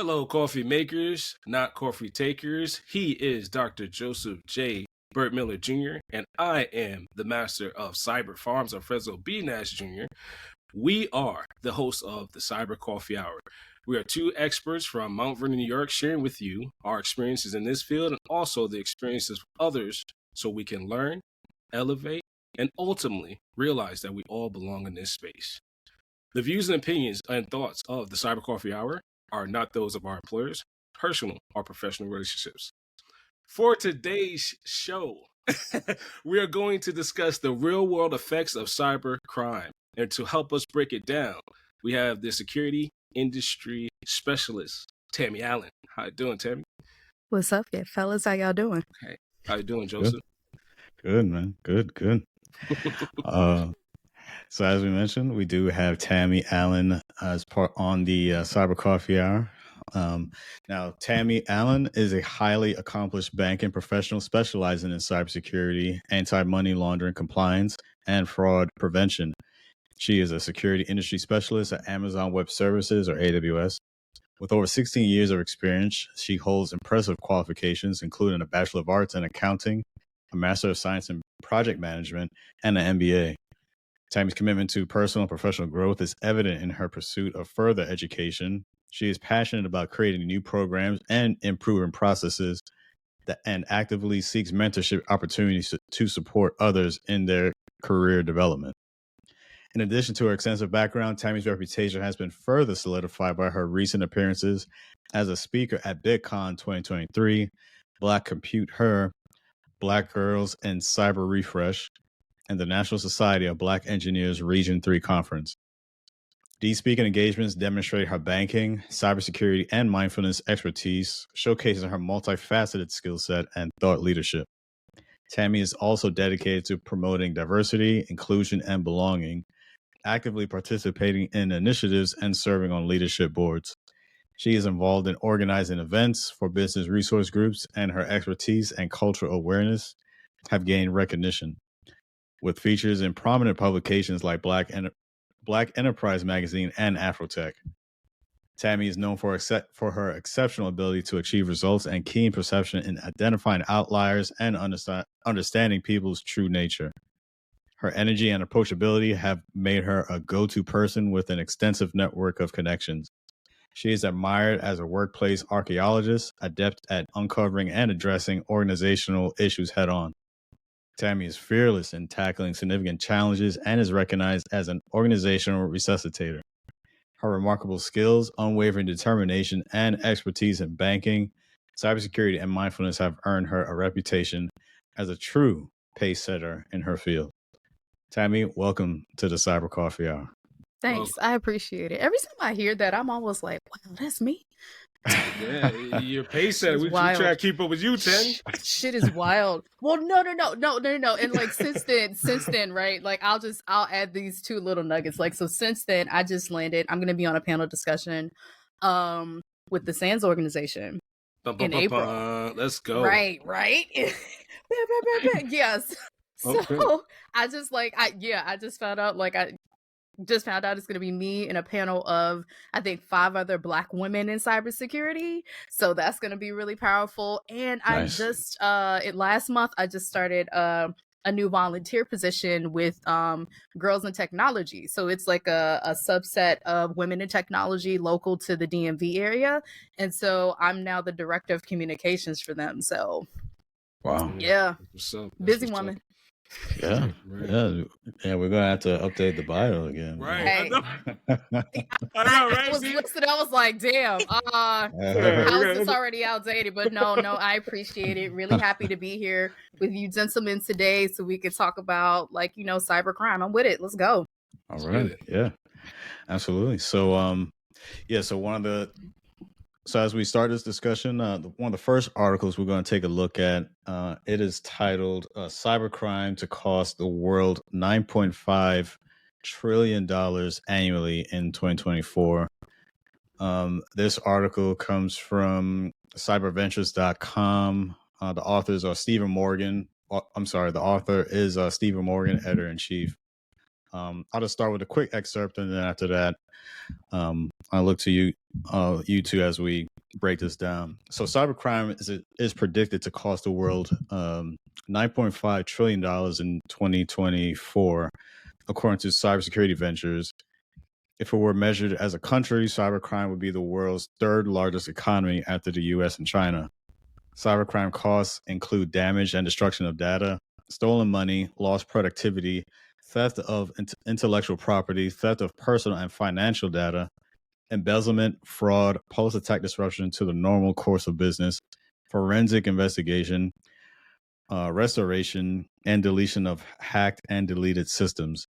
Hello, coffee makers, not coffee takers. He is Dr. Joseph J. Burt Miller Jr., and I am the master of Cyber Farms of Fresno B. Nash Jr. We are the hosts of the Cyber Coffee Hour. We are two experts from Mount Vernon, New York, sharing with you our experiences in this field and also the experiences of others so we can learn, elevate, and ultimately realize that we all belong in this space. The views and opinions and thoughts of the Cyber Coffee Hour are not those of our employers, personal or professional relationships. For today's show, we are going to discuss the real-world effects of cybercrime. And to help us break it down, we have the security industry specialist, Tammy Allen. How you doing, Tammy? What's up, fellas? How y'all doing? Okay. How you doing, Joseph? Good, man. Good. So as we mentioned, we do have Tammy Allen as part on the Cyber Coffee Hour. Now, Tammy Allen is a highly accomplished banking professional specializing in cybersecurity, anti-money laundering compliance, and fraud prevention. She is a security industry specialist at Amazon Web Services, or AWS. With over 16 years of experience, she holds impressive qualifications, including a Bachelor of Arts in Accounting, a Master of Science in Project Management, and an MBA. Tammy's commitment to personal and professional growth is evident in her pursuit of further education. She is passionate about creating new programs and improving processes and actively seeks mentorship opportunities to support others in their career development. In addition to her extensive background, Tammy's reputation has been further solidified by her recent appearances as a speaker at BitCon 2023, Black Compute Her, Black Girls and Cyber Refresh, and the National Society of Black Engineers Region 3 Conference. These speaking engagements demonstrate her banking, cybersecurity, and mindfulness expertise, showcasing her multifaceted skill set and thought leadership. Tammy is also dedicated to promoting diversity, inclusion, and belonging, actively participating in initiatives and serving on leadership boards. She is involved in organizing events for business resource groups, and her expertise and cultural awareness have gained recognition, with features in prominent publications like Black Enterprise Magazine and Afrotech. Tammy is known for her exceptional ability to achieve results and keen perception in identifying outliers and understanding people's true nature. Her energy and approachability have made her a go-to person with an extensive network of connections. She is admired as a workplace archaeologist, adept at uncovering and addressing organizational issues head-on. Tammy is fearless in tackling significant challenges and is recognized as an organizational resuscitator. Her remarkable skills, unwavering determination, and expertise in banking, cybersecurity, and mindfulness have earned her a reputation as a true pace setter in her field. Tammy, welcome to the Cyber Coffee Hour. Thanks. I appreciate it. Every time I hear that, I'm always like, wow, that's me. Yeah, your pace setter. We try to keep up with you, Tammy. Shit is wild. Well, no. And like since then, right? Like I'll add these two little nuggets. Like, so since then, I just landed. I'm gonna be on a panel discussion with the SANS organization in April. Let's go. Right. Yes. Okay. So I just found out it's going to be me and a panel of, I think, 5 other Black women in cybersecurity. So that's going to be really powerful. And nice. Last month, I just started a new volunteer position with Girls in Technology. So it's like a subset of women in technology local to the DMV area. And so I'm now the director of communications for them. So wow. Yeah. Busy woman. Yeah, we're gonna have to update the bio again. Right. Hey. I was listening. I was like, "Damn, how is this already outdated?" But no, I appreciate it. Really happy to be here with you, gentlemen, today, so we could talk about, cybercrime. I'm with it. Let's go. All right. Yeah, absolutely. So, So as we start this discussion, one of the first articles we're going to take a look at, it is titled Cybercrime to Cost the World $9.5 trillion annually in 2024. This article comes from cyberventures.com. The authors are Stephen Morgan. The author is Stephen Morgan, editor-in-chief. I'll just start with a quick excerpt, and then after that, I'll look to you two as we break this down. So, cybercrime is predicted to cost the world $9.5 trillion in 2024, according to Cybersecurity Ventures. If it were measured as a country, cybercrime would be the world's third largest economy after the US and China. Cybercrime costs include damage and destruction of data, stolen money, lost productivity, theft of intellectual property, theft of personal and financial data, embezzlement, fraud, post-attack disruption to the normal course of business, forensic investigation, restoration, and deletion of hacked and deleted systems,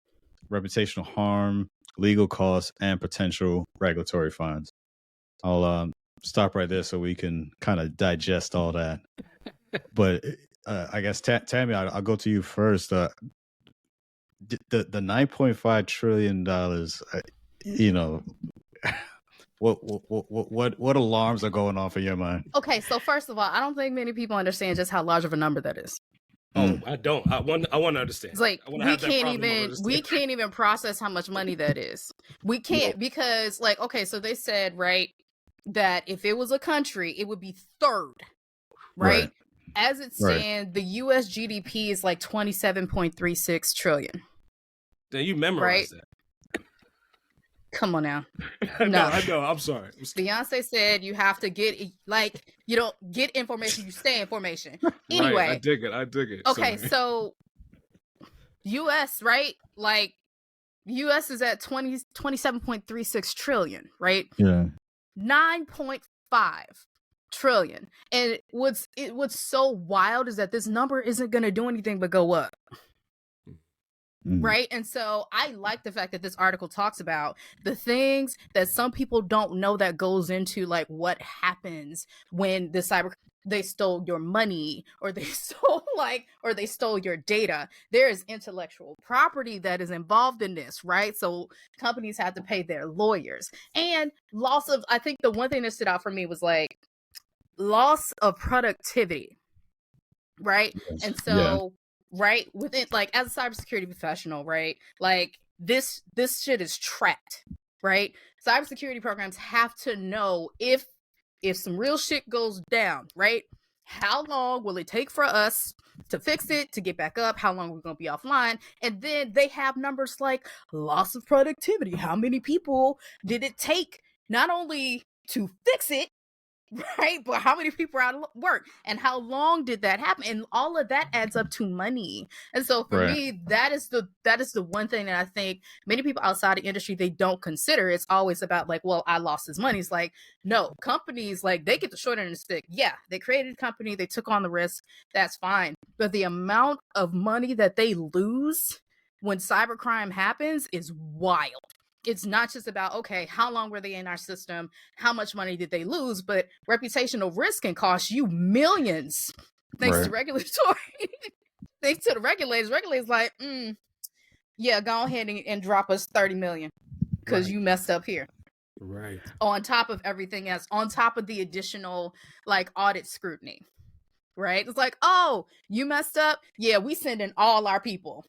reputational harm, legal costs, and potential regulatory fines. I'll stop right there so we can kind of digest all that. But I guess, Tammy, I'll go to you first. The $9.5 trillion, what alarms are going off in your mind? Okay, so first of all, I don't think many people understand just how large of a number that is. Oh, I don't. I want to understand. It's like we can't even process how much money that is. We can't because okay, so they said that if it was a country, it would be third, right? As it stands, the U.S. GDP is like 27.36 trillion. Then you memorize that. Come on now. No, I know. I'm sorry. Beyonce said you have to get you don't get information, you stay information. Anyway, right, I dig it. Okay, so U.S. U.S. is at 27.36 trillion, right? Yeah. 9.5 trillion, and what's so wild is that this number isn't going to do anything but go up. Right. And so I like the fact that this article talks about the things that some people don't know that goes into what happens when they stole your money or they stole your data. There is intellectual property that is involved in this, right? So companies have to pay their lawyers and I think the one thing that stood out for me was loss of productivity. Right. Yes. And so right within as a cybersecurity professional, right, this shit is tracked, right? Cybersecurity programs have to know if some real shit goes down, right, how long will it take for us to fix it, to get back up, how long we're going to be offline. And then they have numbers like loss of productivity, how many people did it take not only to fix it, right, but how many people are out of work and how long did that happen, and all of that adds up to money. And so for me, that is the one thing that I think many people outside the industry, they don't consider. It's always about well, I lost this money. It's no, companies they get the short end of the stick. Yeah, they created a company, they took on the risk, that's fine, but the amount of money that they lose when cybercrime happens is wild. It's not just about, okay, how long were they in our system? How much money did they lose? But reputational risk can cost you millions. Thanks to regulatory. Thanks to the regulators. Regulators yeah, go ahead and drop us 30 million because you messed up here. Right. On top of everything else, on top of the additional audit scrutiny. Right? It's oh, you messed up? Yeah, we send in all our people.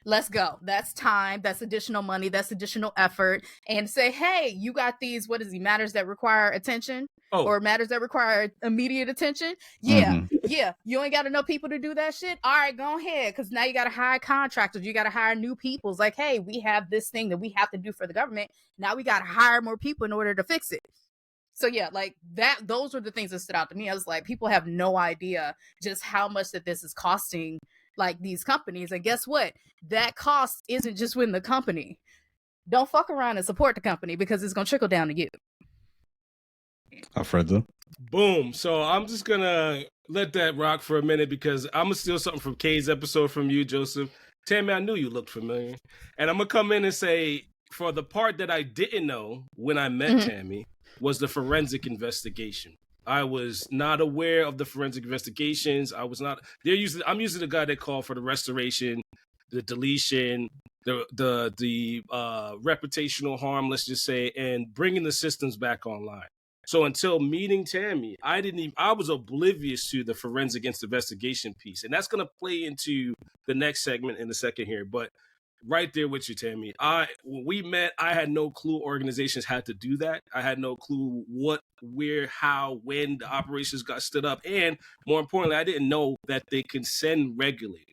Let's go. That's time. That's additional money. That's additional effort. And say, hey, you got these, matters that require attention or matters that require immediate attention. Yeah. Yeah. You ain't got enough people to do that shit. All right, go ahead. Because now you got to hire contractors. You got to hire new people. It's hey, we have this thing that we have to do for the government. Now we got to hire more people in order to fix it. So yeah, those were the things that stood out to me. I was people have no idea just how much that this is costing these companies. And guess what? That cost isn't just within the company. Don't fuck around and support the company because it's going to trickle down to you. Alfredo. Boom. So I'm just going to let that rock for a minute because I'm going to steal something from Kay's episode from you, Joseph. Tammy, I knew you looked familiar. And I'm going to come in and say, for the part that I didn't know when I met Tammy was the forensic investigation. I was not aware of the forensic investigations. I'm usually the guy that called for the restoration, the deletion, the reputational harm, let's just say, and bringing the systems back online. So until meeting Tammy, I was oblivious to the forensic investigation piece. And that's going to play into the next segment in a second here. But Right there with you, Tammy. When we met, I had no clue organizations had to do that. I had no clue what, where, how, when the operations got stood up. And more importantly, I didn't know that they can send regulators.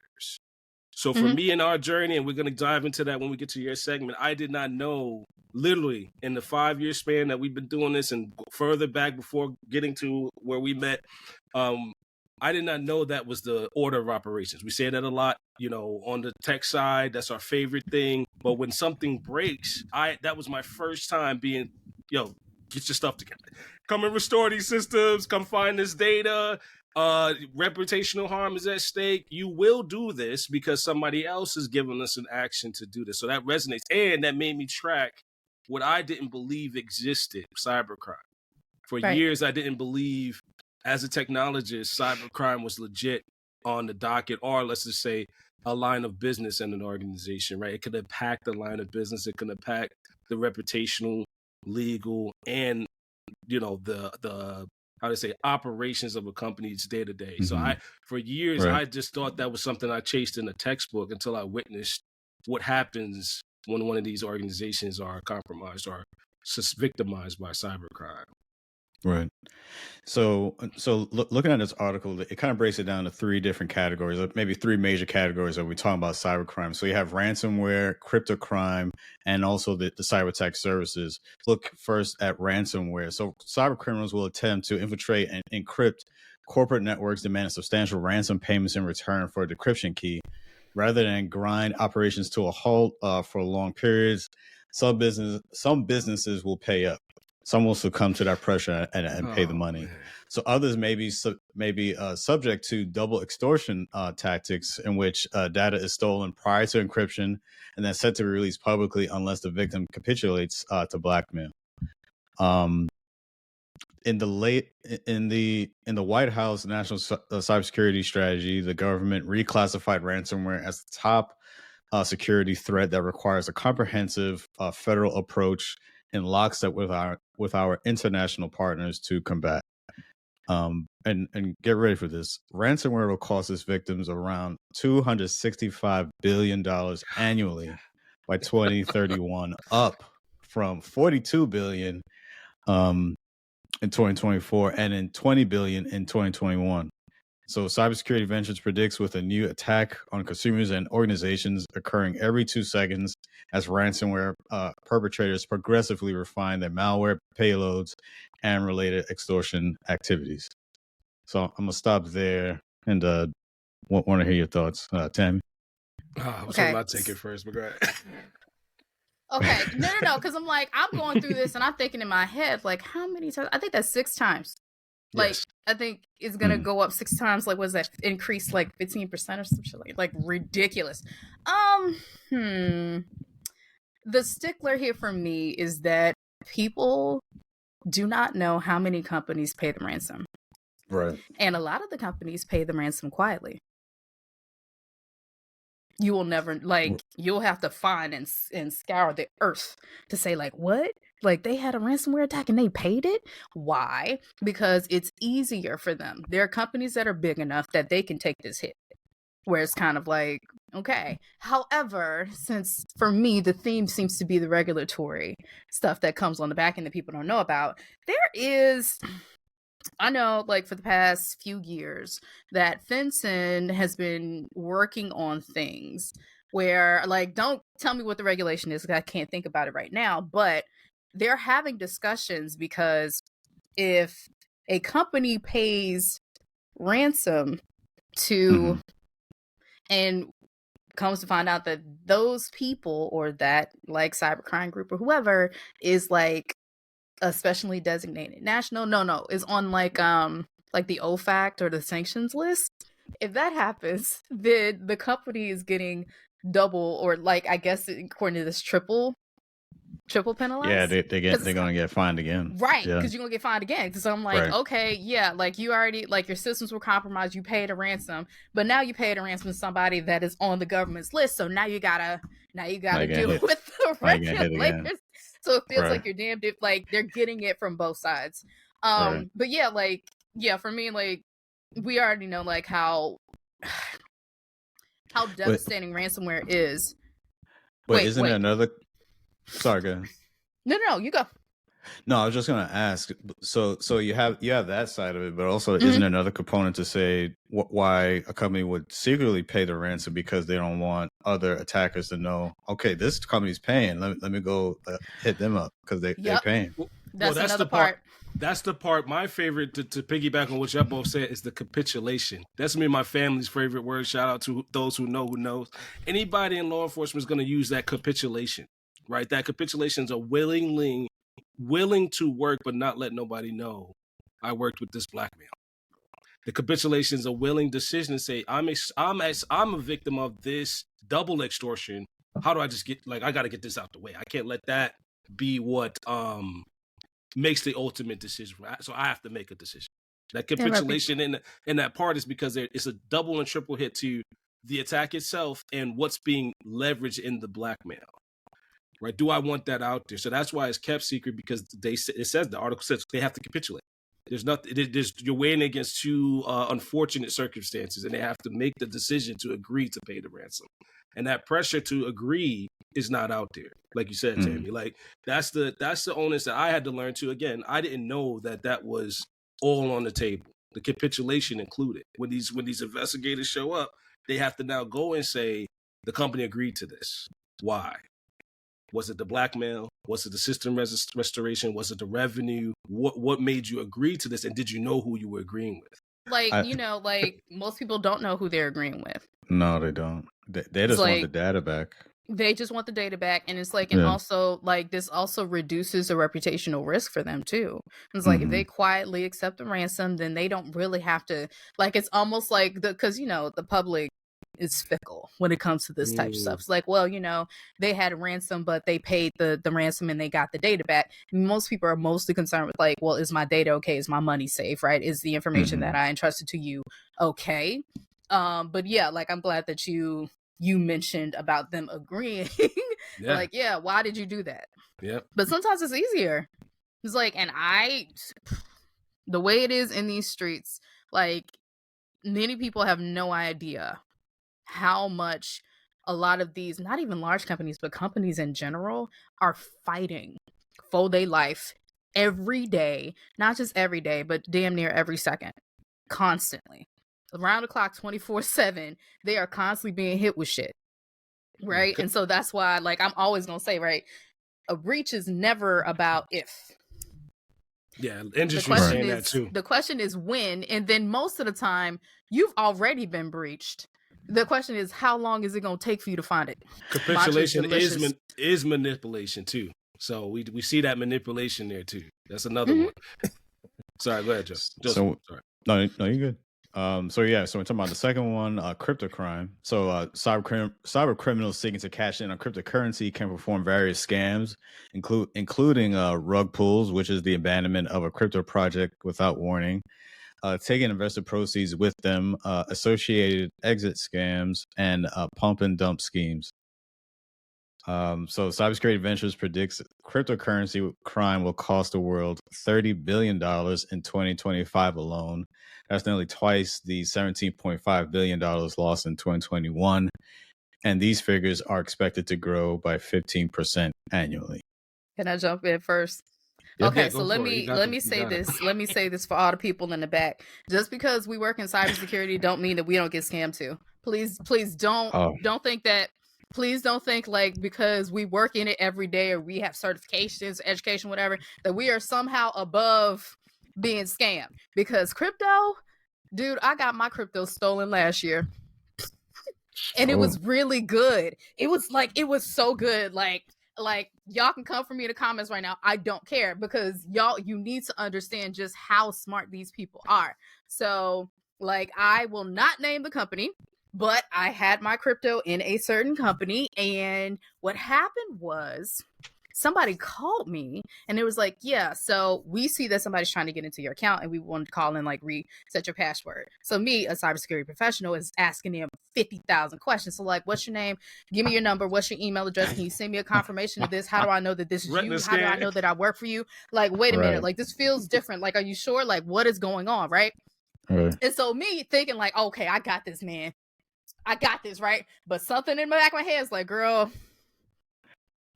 So for me in our journey, and we're going to dive into that when we get to your segment, I did not know, literally in the 5-year span that we've been doing this and further back before getting to where we met, I did not know that was the order of operations. We say that a lot, on the tech side, that's our favorite thing. But when something breaks, that was my first time being, get your stuff together. Come and restore these systems, come find this data. Reputational harm is at stake. You will do this because somebody else is giving us an action to do this. So that resonates. And that made me track what I didn't believe existed, cybercrime. For years, I didn't believe, as a technologist, cybercrime was legit on the docket, or let's just say a line of business in an organization, right? It could impact the line of business. It can impact the reputational, legal, and, the how to say operations of a company's day to day. So for years, I just thought that was something I chased in a textbook until I witnessed what happens when one of these organizations are compromised or victimized by cybercrime. Right. So looking at this article, it kind of breaks it down to 3 different categories, maybe 3 major categories that we're talking about cybercrime. So you have ransomware, cryptocrime, and also the cyber tech services. Look first at ransomware. So cyber criminals will attempt to infiltrate and encrypt corporate networks, demanding substantial ransom payments in return for a decryption key. Rather than grind operations to a halt for long periods, some businesses will pay up. Some will succumb to that pressure and pay the money. Man. So others may be subject to double extortion tactics, in which data is stolen prior to encryption and then set to be released publicly unless the victim capitulates to blackmail. In the White House National Cybersecurity Strategy, the government reclassified ransomware as the top security threat that requires a comprehensive federal approach in lockstep with our international partners to combat. And get ready for this. Ransomware will cost its victims around $265 billion annually by 2031, up from $42 billion in 2024 and in $20 billion in 2021. So Cybersecurity Ventures predicts with a new attack on consumers and organizations occurring every 2 seconds as ransomware perpetrators progressively refine their malware payloads and related extortion activities. So I'm going to stop there and want to hear your thoughts, Tammy. I was hoping I'd take it first, but go ahead. Okay, no, because I'm going through this and I'm thinking in my head, like, how many times? I think that's 6 times. Like, yes. I think it's gonna go up 6 times. Like, was that increase like 15% or some shit? Like ridiculous. The stickler here for me is that people do not know how many companies pay the ransom. Right. And a lot of the companies pay the ransom quietly. You will never, you'll have to find and scour the earth to say, what? Like, they had a ransomware attack and they paid it? Why? Because it's easier for them. There are companies that are big enough that they can take this hit. Where it's kind of like, okay. However, since for me, the theme seems to be the regulatory stuff that comes on the back end that people don't know about, I know, for the past few years that FinCEN has been working on things where, don't tell me what the regulation is because I can't think about it right now, but they're having discussions because if a company pays ransom to, and comes to find out that those people or that cybercrime group or whoever is a specially designated national, is on the OFAC or the sanctions list. If that happens, then the company is getting double or I guess according to this triple penalized. Yeah, they're gonna get fined again, right? Because you're gonna get fined again. Because I'm okay, yeah, you already your systems were compromised, you paid a ransom, but now you paid a ransom to somebody that is on the government's list, so now you gotta deal with the regulators. So it feels like you're damned if they're getting it from both sides. But yeah, for me, we already know how devastating ransomware is. But isn't there another? Sorry, go ahead. No, you go. No, I was just gonna ask. So you have that side of it, but also isn't there another component to say why a company would secretly pay the ransom because they don't want other attackers to know? Okay, this company's paying. Let me go hit them up because they're paying. That's another part. That's the part. My favorite to piggyback on what y'all both said is the capitulation. That's me, my family's favorite word. Shout out to those who knows. Anybody in law enforcement is going to use that capitulation, right? That capitulation is a willing to work, but not let nobody know I worked with this black male. The capitulation is a willing decision to say I'm a victim of this double extortion. How do I just get I got to get this out the way? I can't let that be what makes the ultimate decision. So I have to make a decision. That capitulation in that part is because it's a double and triple hit to the attack itself and what's being leveraged in the blackmail. Right? Do I want that out there? So that's why it's kept secret, because it says, the article says they have to capitulate. There's nothing. You're weighing against two unfortunate circumstances, and they have to make the decision to agree to pay the ransom. And that pressure to agree is not out there, like you said, Tammy. Like that's the onus that I had to learn to. Again, I didn't know that was all on the table. The capitulation included. When these investigators show up, they have to now go and say the company agreed to this. Why? Was it the blackmail? Was it the system restoration? Was it the revenue? What made you agree to this? And did you know who you were agreeing with? Most people don't know who they're agreeing with. No, they don't. They just want the data back. They just want the data back. And it's and also this also reduces the reputational risk for them too. It's if they quietly accept the ransom, then they don't really have to, it's almost because the public is fickle when it comes to this type of stuff. It's they had a ransom, but they paid the ransom and they got the data back. Most people are mostly concerned with is my data okay? Is my money safe? Right? Is the information that I entrusted to you okay? But yeah, I'm glad that you mentioned about them agreeing. Why did you do that? Yeah. But sometimes it's easier. It's the way it is in these streets, many people have no idea how much a lot of these, not even large companies, but companies in general, are fighting for their life every day. Not just every day, but damn near every second. Constantly. Around the clock, 24/7, they are constantly being hit with shit. Right? Okay. And so that's why, I'm always going to say, right, a breach is never about if. Yeah, industry's saying that too. The question is when, and then most of the time, you've already been breached. The question is, how long is it going to take for you to find it? Capitulation is manipulation too. So we see that manipulation there too. That's another one. Sorry, go ahead, Joe. Sorry. No, you're good. So we're talking about the second one, cryptocrime. So cyber criminals seeking to cash in on cryptocurrency can perform various scams, including rug pulls, which is the abandonment of a crypto project without warning, taking investor proceeds with them, associated exit scams, and pump and dump schemes. So Cybersecurity Ventures predicts cryptocurrency crime will cost the world $30 billion in 2025 alone. That's nearly twice the $17.5 billion lost in 2021. And these figures are expected to grow by 15% annually. Can I jump in first? Yep. Okay, so let me say this. Let me say this for all the people in the back. Just because we work in cybersecurity don't mean that we don't get scammed too. Please don't think that. Please don't think because we work in it every day or we have certifications, education, whatever, that we are somehow above being scammed. Because crypto, dude, I got my crypto stolen last year. And it was really good. It was so good. Y'all can come for me in the comments right now. I don't care, because you need to understand just how smart these people are. So I will not name the company, but I had my crypto in a certain company, and what happened was somebody called me and it was so we see that somebody's trying to get into your account and we want to call and reset your password. So me, a cybersecurity professional, is asking them 50,000 questions. So what's your name? Give me your number. What's your email address? Can you send me a confirmation of this? How do I know that this is you? How do I know that I work for you? Wait a minute. This feels different. Are you sure? What is going on? Right. And so me thinking okay, I got this, man. I got this, right? But something in the back of my head is girl,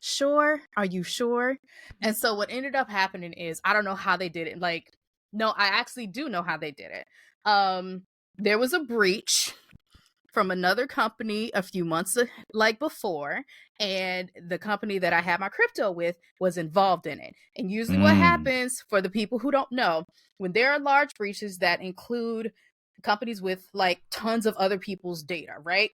sure? Are you sure? And so what ended up happening is, I don't know how they did it. Like, no, I actually do know how they did it. There was a breach from another company a few months before, and the company that I had my crypto with was involved in it. And usually what happens, for the people who don't know, when there are large breaches that include companies with like tons of other people's data, right?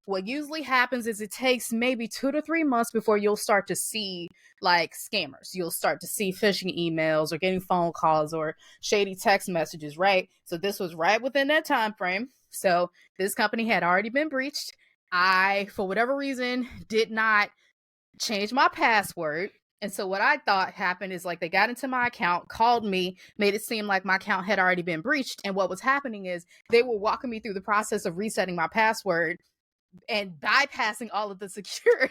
What usually happens is it takes maybe 2 to 3 months before you'll start to see like scammers. You'll start to see phishing emails or getting phone calls or shady text messages, right? So this was right within that time frame. So this company had already been breached. I, for whatever reason, did not change my password. And so what I thought happened is like they got into my account, called me, made it seem like my account had already been breached. And what was happening is they were walking me through the process of resetting my password and bypassing all of the security,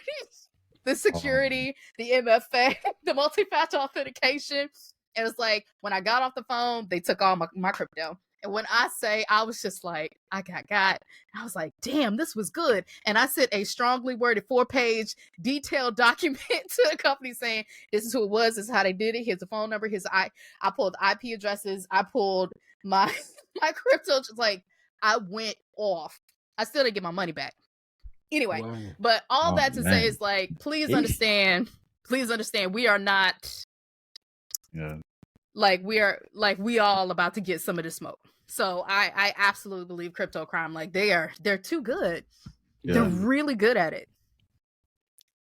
the MFA, the multi-factor authentication. It was like when I got off the phone, they took all my crypto. And when I say, I was just like, I got, I was like, damn, this was good. And I sent a strongly worded 4-page detailed document to the company saying, this is who it was, this is how they did it. Here's the phone number. I pulled IP addresses. I pulled my crypto. Just like, I went off. I still didn't get my money back. Anyway, wow. But all that to say is like, please understand, we are not we all about to get some of the smoke. So I absolutely believe cryptocrime, like they're too good. Yeah. They're really good at it.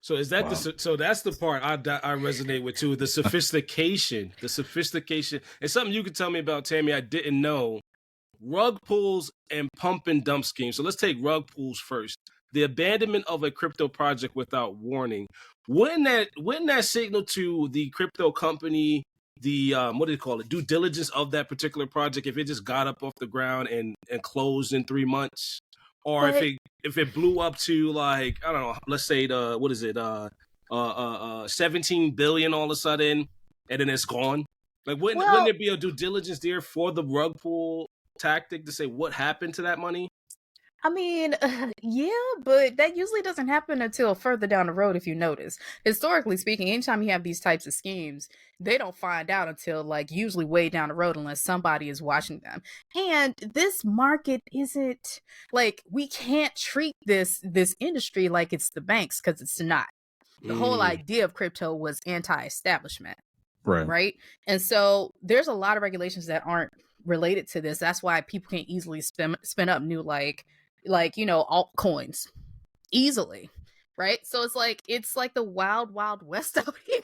So is that so that's the part I resonate with too. The sophistication, it's something you could tell me about, Tammy. I didn't know. Rug pulls and pump and dump schemes. So let's take rug pulls first. The abandonment of a crypto project without warning. Wouldn't that signal to the crypto company the what do you call it, due diligence of that particular project if it just got up off the ground and closed in 3 months, or if it blew up to like, I don't know, let's say 17 billion all of a sudden and then it's gone? Like wouldn't there be a due diligence there for the rug pull tactic to say what happened to that money? I mean, yeah, but that usually doesn't happen until further down the road, if you notice. Historically speaking, anytime you have these types of schemes, they don't find out until like usually way down the road unless somebody is watching them. And this market isn't like, we can't treat this industry like it's the banks, because it's not. The whole idea of crypto was anti-establishment. Right? And so there's a lot of regulations that aren't related to this. That's why people can't easily spin up new like altcoins easily, right? So it's like the wild west out here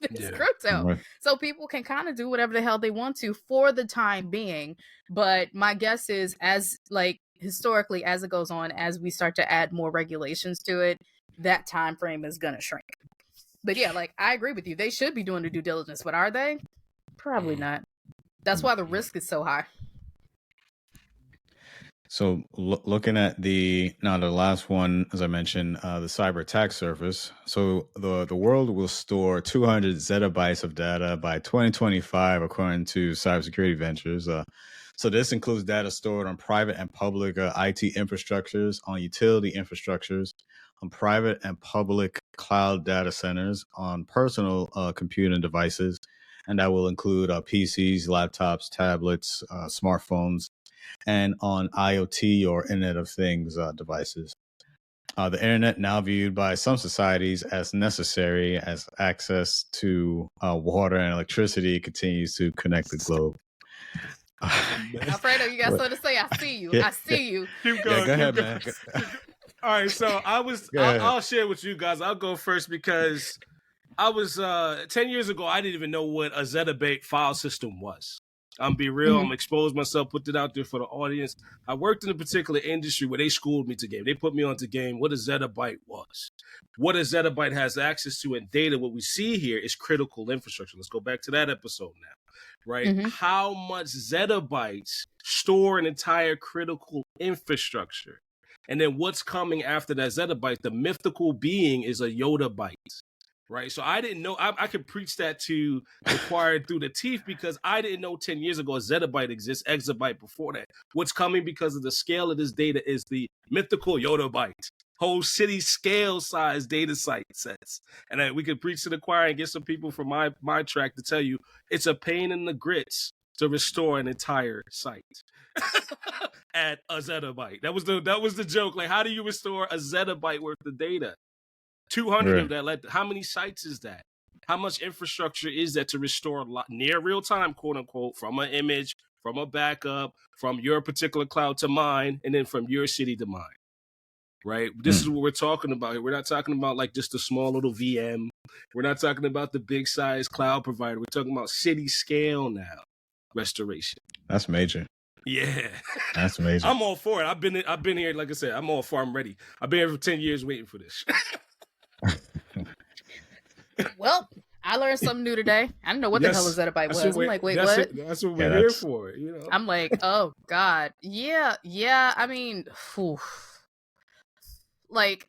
with this crypto. Right. So people can kind of do whatever the hell they want to for the time being. But my guess is, as like historically, as it goes on, as we start to add more regulations to it, that time frame is gonna shrink. But yeah, like I agree with you. They should be doing the due diligence, but are they? Probably not. That's why the risk is so high. So looking at the last one, as I mentioned, the cyber attack surface. So the world will store 200 zettabytes of data by 2025, according to Cybersecurity Ventures. So this includes data stored on private and public IT infrastructures, on utility infrastructures, on private and public cloud data centers, on personal computing devices, and that will include PCs, laptops, tablets, smartphones, and on IoT or Internet of Things devices. The internet, now viewed by some societies as necessary as access to water and electricity, continues to connect the globe. Alfredo, you got something to say? I see you. I see you. Keep going. Go ahead, man. All right, so I'll share with you guys. I'll go first because I was 10 years ago, I didn't even know what a zettabyte file system was. I'm be real. I'm expose myself, put it out there for the audience. I worked in a particular industry where they schooled me to game. They put me on to game what a zettabyte was. What a zettabyte has access to and data. What we see here is critical infrastructure. Let's go back to that episode now, right? How much zettabytes store an entire critical infrastructure? And then what's coming after that zettabyte? The mythical being is a yottabyte. Right. So I didn't know I could preach that to the choir through the teeth because I didn't know 10 years ago a zettabyte exists, exabyte before that. What's coming because of the scale of this data is the mythical yottabyte. whole city scale size data sets. And we could preach to the choir and get some people from my track to tell you it's a pain in the grits to restore an entire site at a zettabyte. That was the joke. Like, how do you restore a zettabyte worth of data? 200 of that. Like, how many sites is that? How much infrastructure is that to restore near real time, quote unquote, from an image, from a backup, from your particular cloud to mine, and then from your city to mine? Right? This is what we're talking about here. We're not talking about like just a small little VM. We're not talking about the big size cloud provider. We're talking about city scale now restoration. That's major. Yeah. That's major. I'm all for it. I've been here, like I said, I'm all for it. I'm ready. I've been here for 10 years waiting for this. Well, I learned something new today. I didn't know what the hell a zettabyte was. I'm like, wait, what? That's what we're here for, you know. I'm like, oh God. Yeah. I mean, like,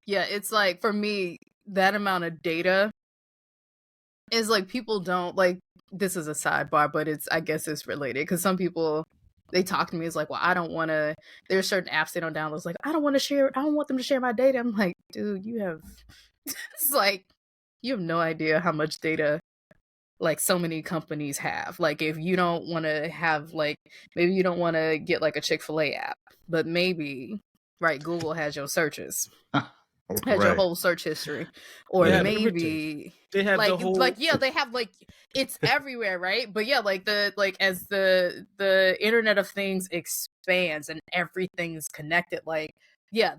yeah, it's like, for me, that amount of data is like, people don't like, this is a sidebar, but I guess it's related, because some people, they talk to me, it's like, well, I don't want to, there's certain apps they don't download. It's like, I don't want them to share my data. I'm like, dude, it's like, you have no idea how much data like so many companies have. Like, if you don't want to have, like, maybe you don't want to get like a Chick-fil-A app, but maybe, right, Google has your searches. Has your whole search history. Or maybe they have like, the whole, like, yeah, they have, like, it's everywhere, right? But yeah, like as the Internet of Things expands and everything's connected, like, yeah,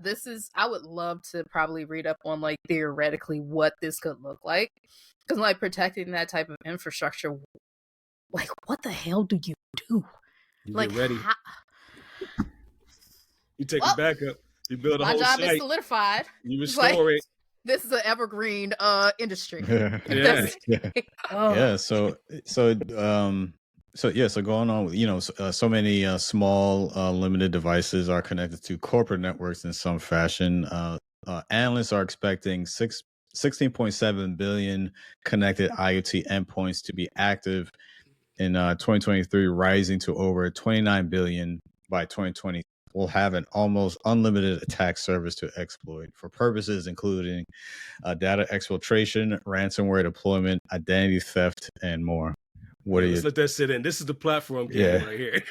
I would love to probably read up on like theoretically what this could look like. Because like protecting that type of infrastructure, like, what the hell do you do? You like, get ready. You take a backup. You build a whole site. My job is solidified. You restore it. This is an evergreen industry. Yeah. So going on with, so many small limited devices are connected to corporate networks in some fashion. Analysts are expecting 16.7 billion connected IoT endpoints to be active in 2023, rising to over 29 billion by 2020. Will have an almost unlimited attack service to exploit for purposes including data exfiltration, ransomware deployment, identity theft, and more. Let's let that sit in. This is the platform game right here.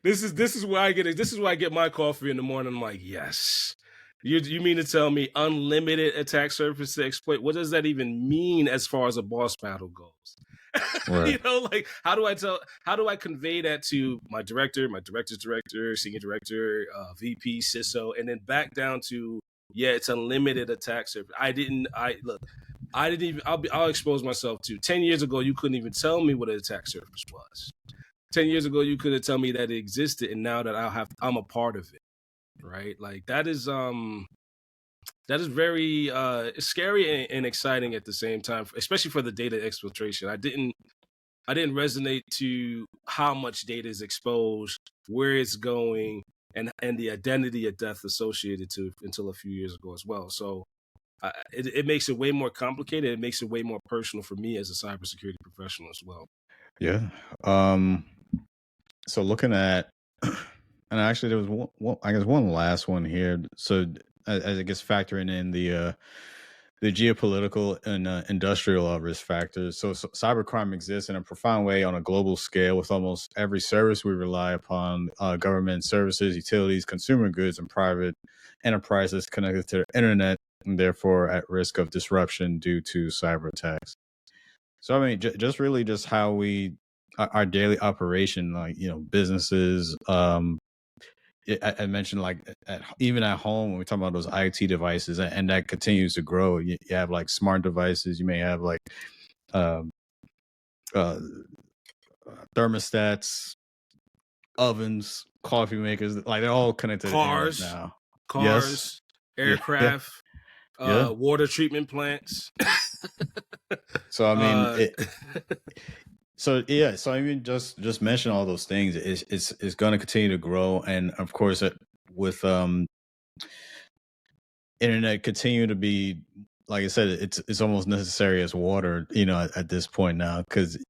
This is where I get it. This is where I get my coffee in the morning. I'm like, yes. You mean to tell me unlimited attack surface to exploit? What does that even mean as far as a boss battle goes? Right. Like, how do I convey that to my director, my director's director, senior director, VP, CISO, and then back down to, it's unlimited attack surface. I'll expose myself to 10 years ago, you couldn't even tell me what an attack surface was. 10 years ago, you couldn't tell me that it existed, and now that I'm a part of it. Right? Like, that is very scary and exciting at the same time, especially for the data exfiltration. I didn't resonate to how much data is exposed, where it's going, and the identity of death associated to until a few years ago as well. So it makes it way more complicated. It makes it way more personal for me as a cybersecurity professional as well. Yeah. So looking at, and actually there was one last one here. So as it gets factoring in the geopolitical and industrial risk factors. So cybercrime exists in a profound way on a global scale with almost every service we rely upon, government services, utilities, consumer goods, and private enterprises connected to the internet and therefore at risk of disruption due to cyber attacks. So, I mean, just how our daily operation, like, businesses, I mentioned, like, even at home when we talk about those IoT devices, and that continues to grow. You have like smart devices. You may have like thermostats, ovens, coffee makers. Like, they're all connected to cars the internet now. Cars, aircraft, water treatment plants. So I mean, So I mean, just mention all those things. It's going to continue to grow, and of course, with internet continue to be, like I said, it's almost necessary as water, at this point now, because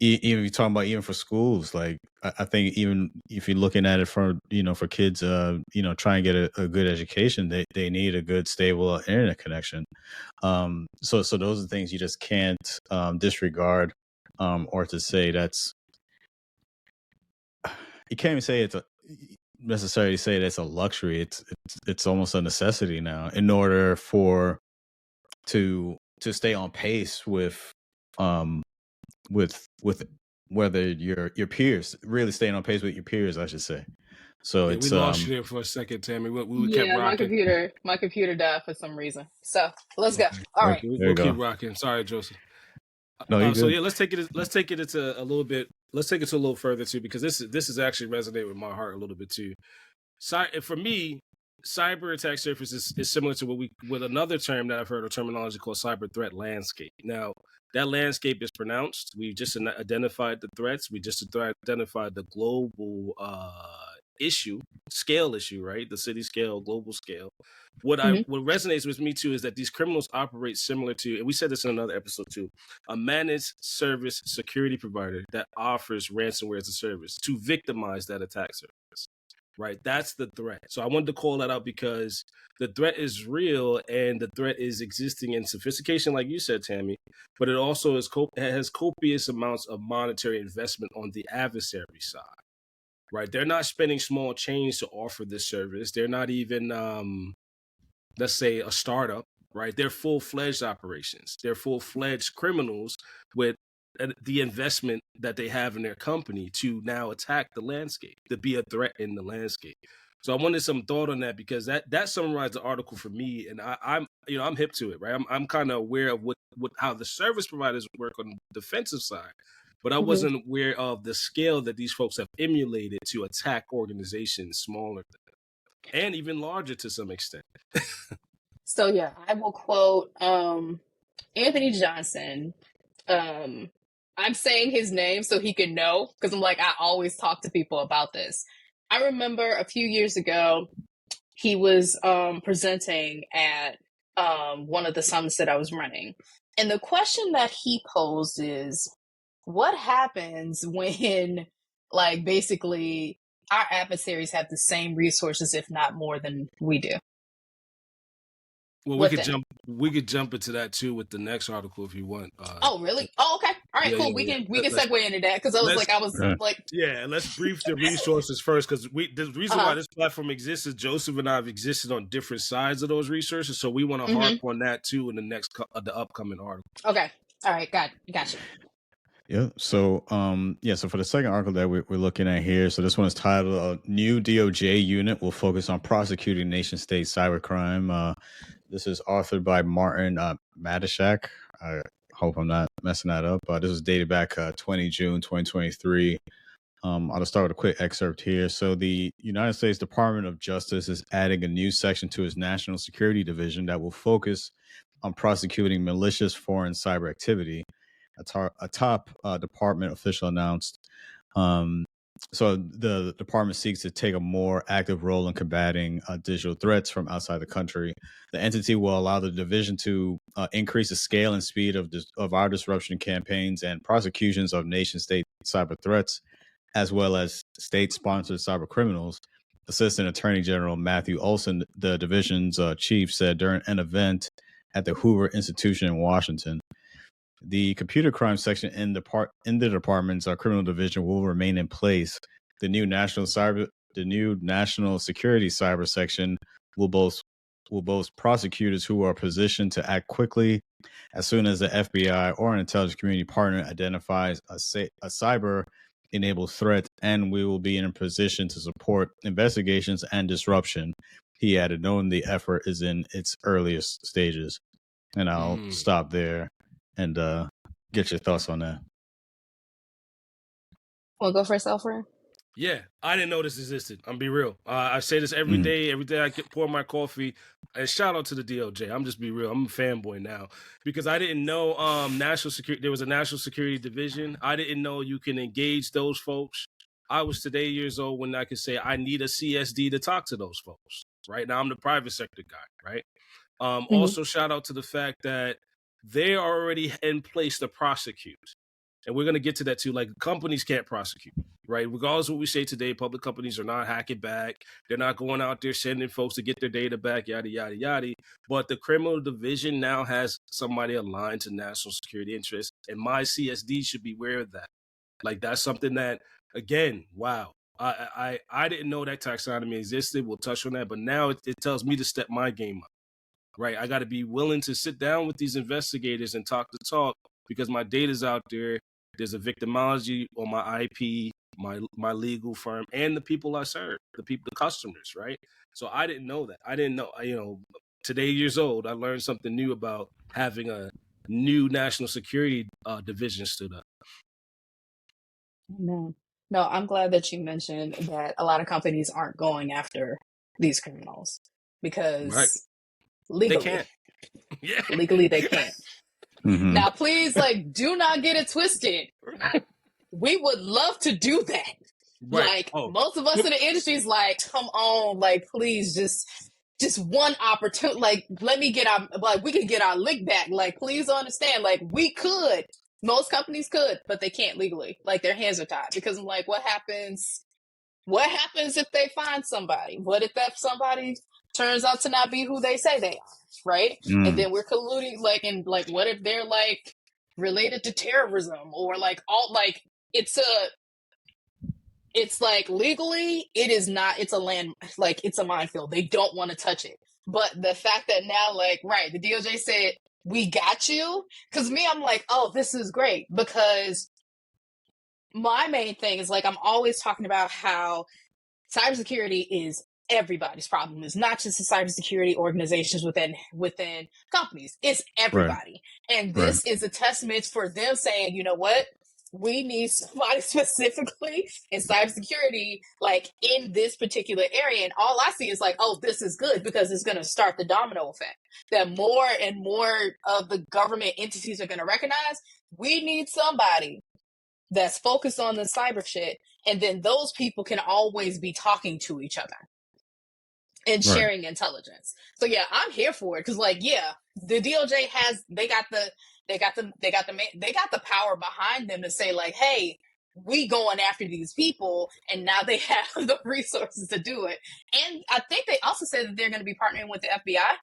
even you're talking about even for schools, like I think even if you're looking at it for for kids, try and get a good education, they need a good stable internet connection. So those are things you just can't disregard, or to say that's you can't even say it's a necessarily say that's a luxury. It's almost a necessity now in order for to stay on pace um with whether your peers, really staying on pace with your peers, I should say. So Yeah, we it's lost you there for a second, Tammy. We kept Yeah, rocking. my computer died for some reason. So let's go. Okay. All right. Okay, there we'll you keep go. rocking. Sorry, Joseph. No, you So good. yeah, let's take it into a little bit. Let's take it to a little further too, because this is actually resonate with my heart a little bit too. For me, cyber attack surface is similar to with another term that I've heard, a terminology called cyber threat landscape. Now, that landscape is pronounced. We just identified the threats. We just identified the global scale issue, right? The city scale, global scale. What resonates with me too is that these criminals operate similar to, and we said this in another episode too, a managed service security provider that offers ransomware as a service to victimize that attack surface. Right, that's the threat. So I wanted to call that out because the threat is real, and the threat is existing in sophistication, like you said, Tammy. But it also has copious amounts of monetary investment on the adversary side. Right, they're not spending small change to offer this service. They're not even, let's say, a startup. Right, they're full-fledged operations. They're full-fledged criminals with the investment that they have in their company to now attack the landscape, to be a threat in the landscape. So I wanted some thought on that because that summarized the article for me, and I'm hip to it, right? I'm kind of aware of what how the service providers work on the defensive side, but I wasn't aware of the scale that these folks have emulated to attack organizations smaller and even larger to some extent. So yeah, I will quote Anthony Johnson. I'm saying his name so he can know, because I'm like, I always talk to people about this. I remember a few years ago, he was presenting at one of the summits that I was running. And the question that he posed is, what happens when, like, basically our adversaries have the same resources, if not more than we do? Well, What then? we could jump into that too with the next article if you want. Oh, really? Oh, okay. All right, cool. We can segue into that, because I was like, yeah, let's brief the resources first, because the reason why this platform exists is Joseph and I have existed on different sides of those resources, so we want to harp on that too in the next the upcoming article. Okay. All right. Got you. Yeah. So, so for the second article that we're looking at here, so this one is titled "New DOJ Unit Will Focus on Prosecuting Nation-State Cybercrime." This is authored by Martin Matashak. I hope I'm not messing that up. This was dated back 20 June 2023. I'll just start with a quick excerpt here. So the United States Department of Justice is adding a new section to its National Security Division that will focus on prosecuting malicious foreign cyber activity. A top department official announced. So the department seeks to take a more active role in combating digital threats from outside the country. The entity will allow the division to increase the scale and speed of our disruption campaigns and prosecutions of nation-state cyber threats, as well as state-sponsored cyber criminals. Assistant Attorney General Matthew Olson, the division's chief, said during an event at the Hoover Institution in Washington. The computer crime section in the department's criminal division will remain in place. The new national security cyber section will boast prosecutors who are positioned to act quickly as soon as the FBI or an intelligence community partner identifies a cyber-enabled threat, and we will be in a position to support investigations and disruption. He added, knowing the effort is in its earliest stages. And I'll stop there and get your thoughts on that. Want to go first, Alfred? Yeah, I didn't know this existed. I'm be real. I say this every day. Every day I pour my coffee. And shout out to the DOJ. I'm just be real. I'm a fanboy now because I didn't know national security. There was a national security division. I didn't know you can engage those folks. I was today years old when I could say I need a CSD to talk to those folks. Right now, I'm the private sector guy. Right. Also, shout out to the fact that they are already in place to prosecute. and we're going to get to that too, like companies can't prosecute, right? Regardless of what we say today, public companies are not hacking back. They're not going out there sending folks to get their data back, yada, yada, yada. But the criminal division now has somebody aligned to national security interests, and my CSD should be aware of that. Like, that's something that, again, wow. I didn't know that taxonomy existed. We'll touch on that, but now it tells me to step my game up, right? I got to be willing to sit down with these investigators and talk the talk, because my data's out there. There's a victimology on my IP, my legal firm, and the people I serve, the customers, right? So I didn't know that. I didn't know, today years old, I learned something new about having a new national security division stood up. No, I'm glad that you mentioned that a lot of companies aren't going after these criminals because Right. legally, They can't. Yeah. Legally they can't. Mm-hmm. Now, please, like, do not get it twisted. We would love to do that. Right. Like, most of us in the industry is like, come on, like, please, just one opportunity. Like, let me get we can get our lick back. Like, please understand, like, we could. Most companies could, but they can't legally. Like, their hands are tied because I'm like, what happens? What happens if they find somebody? What if that somebody turns out to not be who they say they are, right? And then we're colluding, like, and like, what if they're like related to terrorism or like all like it's like legally it is not. It's a land, like it's a minefield. They don't want to touch it. But the fact that now, like, right, the DOJ said we got you, because me, I'm like, oh, this is great because my main thing is like I'm always talking about how cybersecurity is everybody's problem. It's not just the cybersecurity organizations within companies. It's everybody. Right. And this is a testament for them saying, you know what? We need somebody specifically in cybersecurity, like in this particular area. And all I see is like, oh, this is good because it's going to start the domino effect that more and more of the government entities are going to recognize we need somebody that's focused on the cyber shit, and then those people can always be talking to each other and sharing intelligence. So yeah, I'm here for it because, like, yeah, the DOJ has they got the power behind them to say like, hey, we going after these people, and now they have the resources to do it. And I think they also said that they're going to be partnering with the FBI.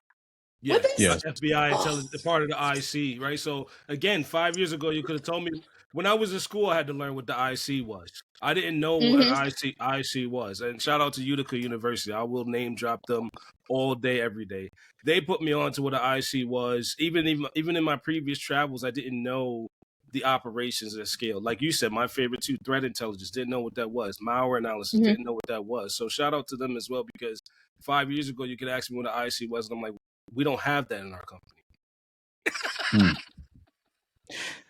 Yeah, FBI intelligence, part of the IC, right? So again, 5 years ago, you could have told me when I was in school, I had to learn what the IC was. I didn't know what an IC was. And shout out to Utica University. I will name drop them all day, every day. They put me on to what an IC was. Even in my previous travels, I didn't know the operations at scale. Like you said, my favorite two, threat intelligence, didn't know what that was. Malware analysis, didn't know what that was. So shout out to them as well, because 5 years ago, you could ask me what an IC was, and I'm like, we don't have that in our company.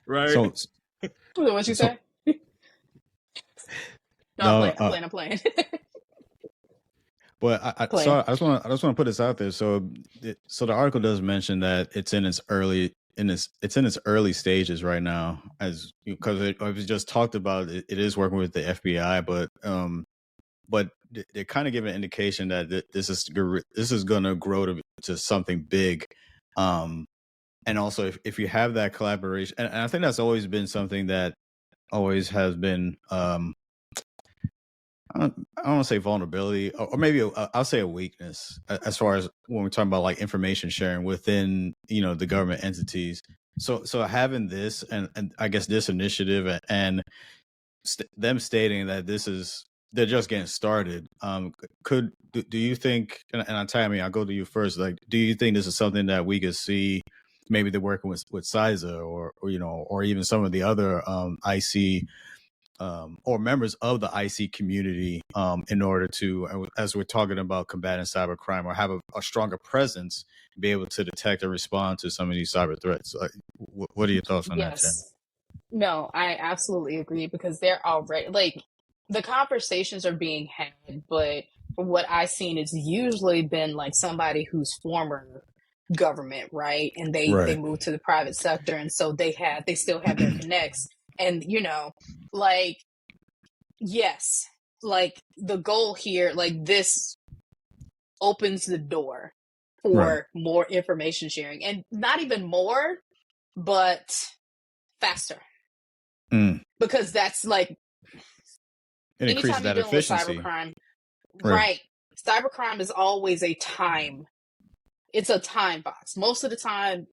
Right? So, what you say? No, I'm playing. But I just want to put this out there. So the article does mention that it's in its early stages right now, as because it was just talked about. It is working with the FBI, but they kind of give an indication that this is going to grow to something big. And also, if you have that collaboration, and I think that's always been something that always has been, I don't want to say vulnerability, or maybe I'll say a weakness as far as when we're talking about like information sharing within, the government entities. So having this and I guess this initiative and them stating that they're just getting started. Do you think, and Tammy, I'll go to you first. Like, do you think this is something that we could see? Maybe they're working with CISA or even some of the other IC or members of the IC community in order to, as we're talking about combating cybercrime, or have a stronger presence, be able to detect and respond to some of these cyber threats. What are your thoughts on that, Tammy? No, I absolutely agree because they're already like the conversations are being had, but from what I've seen, it's usually been like somebody who's former government, right? And they moved to the private sector, and so they still have their connects, and like yes, like the goal here, like this opens the door for more information sharing, and not even more, but faster. because that's like It increases anytime you're that dealing with efficiency. cybercrime, Right. right? Cybercrime is always it's a time box. Most of the time,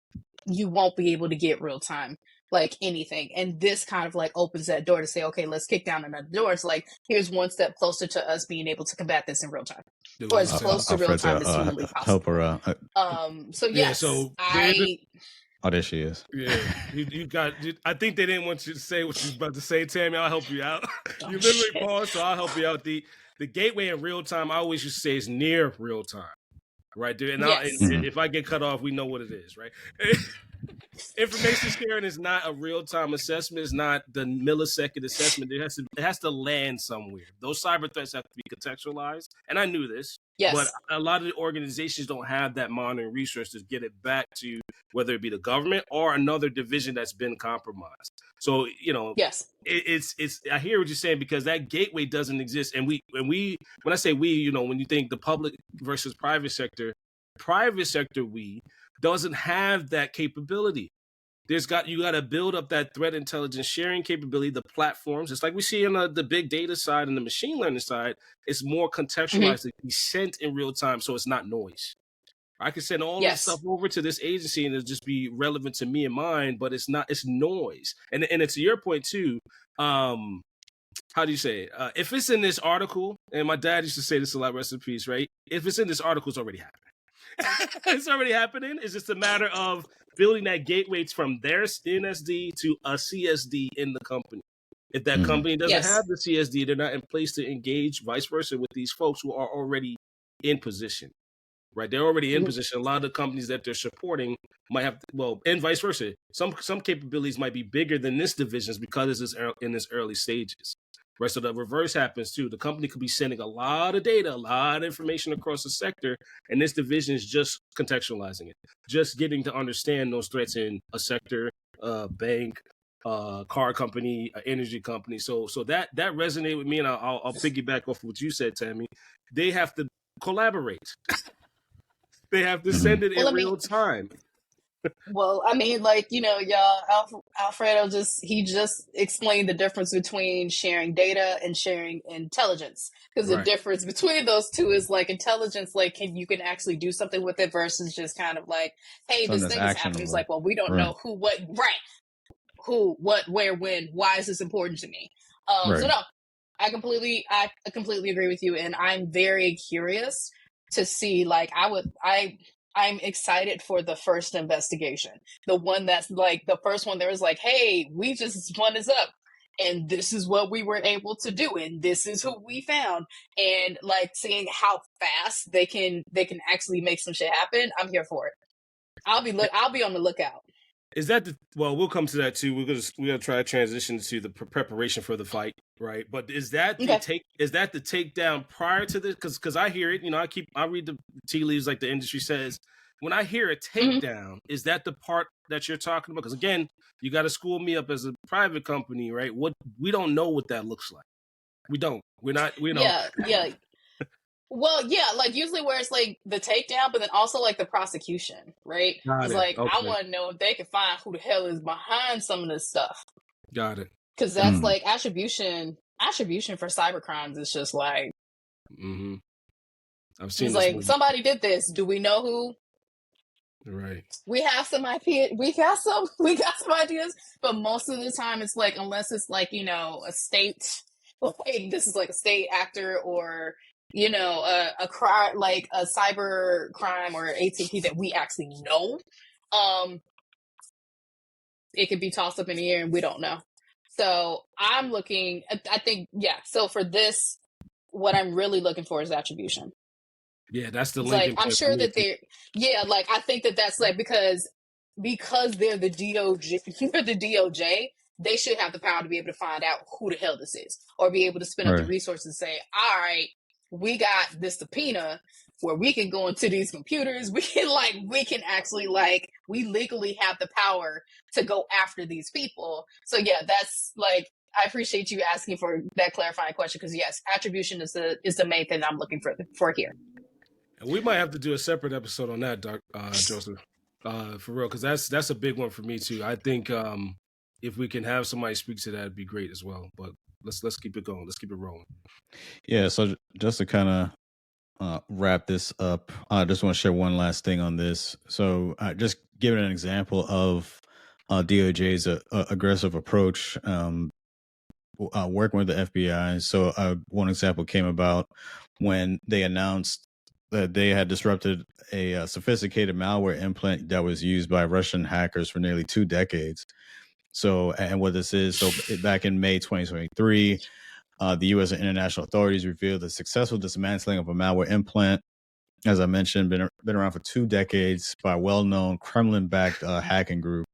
you won't be able to get real time, like anything. And this kind of like opens that door to say, okay, let's kick down another door. It's like, here's one step closer to us being able to combat this in real time, or as close to real time as humanly help possible. her. So yes, so oh, there she is. Yeah, you got. I think they didn't want you to say what you was about to say, Tammy. I'll help you out. You literally paused, so I'll help you out. The gateway in real time, I always used to say, is near real time, right there. And, yes. if I get cut off, we know what it is, right? Information sharing is not a real time assessment. It's not the millisecond assessment. It has to land somewhere. Those cyber threats have to be contextualized, and I knew this. Yes. But a lot of the organizations don't have that monitoring resource to get it back to whether it be the government or another division that's been compromised. So, yes, it's I hear what you're saying, because that gateway doesn't exist. And when I say we, when you think the public versus private sector doesn't have that capability. You got to build up that threat intelligence sharing capability, the platforms. It's like we see on the big data side and the machine learning side. It's more contextualized, to be sent in real time, so it's not noise. I can send all this stuff over to this agency and it'll just be relevant to me and mine, but it's not. It's noise. And it's to your point too. How do you say it? If it's in this article, and my dad used to say this a lot, rest in peace, right? If it's in this article, it's already happening. It's already happening. It's just a matter of building that gateway from their NSD to a CSD in the company. If that company doesn't have the CSD, they're not in place to engage, vice versa, with these folks who are already in position. Right, they're already in position. A lot of the companies that they're supporting might have, and vice versa. Some capabilities might be bigger than this division's because it's in its early stages. Right, so the reverse happens too. The company could be sending a lot of data, a lot of information across the sector, and this division is just contextualizing it, just getting to understand those threats in a sector, bank, car company, energy company. So that resonated with me, and I'll piggyback off of what you said, Tammy. They have to collaborate. They have to send it in real time. Well, I mean, like, y'all, Alfredo just explained the difference between sharing data and sharing intelligence. Because the difference between those two is like intelligence, like you can actually do something with it versus just kind of like, hey, this thing is happening. It's like, well, we don't know who, what, who, what, where, when, why is this important to me? So no, I completely agree with you. And I'm very curious to see, like, I'm excited for the first investigation. The one that's like the first one there was like, hey, we just spun this up and this is what we were able to do and this is who we found. And like seeing how fast they can actually make some shit happen. I'm here for it. I'll be on the lookout. Is that we'll come to that too. We're gonna try to transition to the preparation for the fight, right? But is that the takedown prior to this? Because I hear it, I read the tea leaves like the industry says. When I hear a takedown, is that the part that you're talking about? Because again, you got to school me up as a private company, right? We don't know what that looks like. We don't. We're not. We don't. Yeah. Well, yeah, like usually where it's like the takedown, but then also like the prosecution, right? It's like, I want to know if they can find who the hell is behind some of this stuff. Got it. Because that's like attribution for cybercrimes is just like, I've seen it's like somebody did this. Do we know who? Right. We have some idea. We got some ideas, but most of the time it's like, unless it's like, a state, like this is like a state actor or, a crime, like a cyber crime or ATP that we actually know, it could be tossed up in the air and we don't know. So I'm looking, I think, so for this, what I'm really looking for is attribution. Yeah, that's the like, I'm sure that like, I think that's like, because they're the DOJ, they should have the power to be able to find out who the hell this is, or be able to spin up the resources and say, all right, we got this subpoena where we can go into these computers. We can actually we legally have the power to go after these people. So yeah, that's like, I appreciate you asking for that clarifying question. Because yes, attribution is the main thing I'm looking for here. And we might have to do a separate episode on that, Joseph, for real, because that's a big one for me too. I think if we can have somebody speak to that, it'd be great as well. But let's keep it going. Let's keep it rolling. Yeah. So just to kind of wrap this up, I just want to share one last thing on this. So just giving an example of DOJ's aggressive approach, working with the FBI. So one example came about when they announced that they had disrupted a sophisticated malware implant that was used by Russian hackers for nearly 2 decades. So, and what this is, so back in May 2023, the U.S. and international authorities revealed the successful dismantling of a malware implant, as I mentioned, been around for 2 decades by a well-known Kremlin-backed hacking group.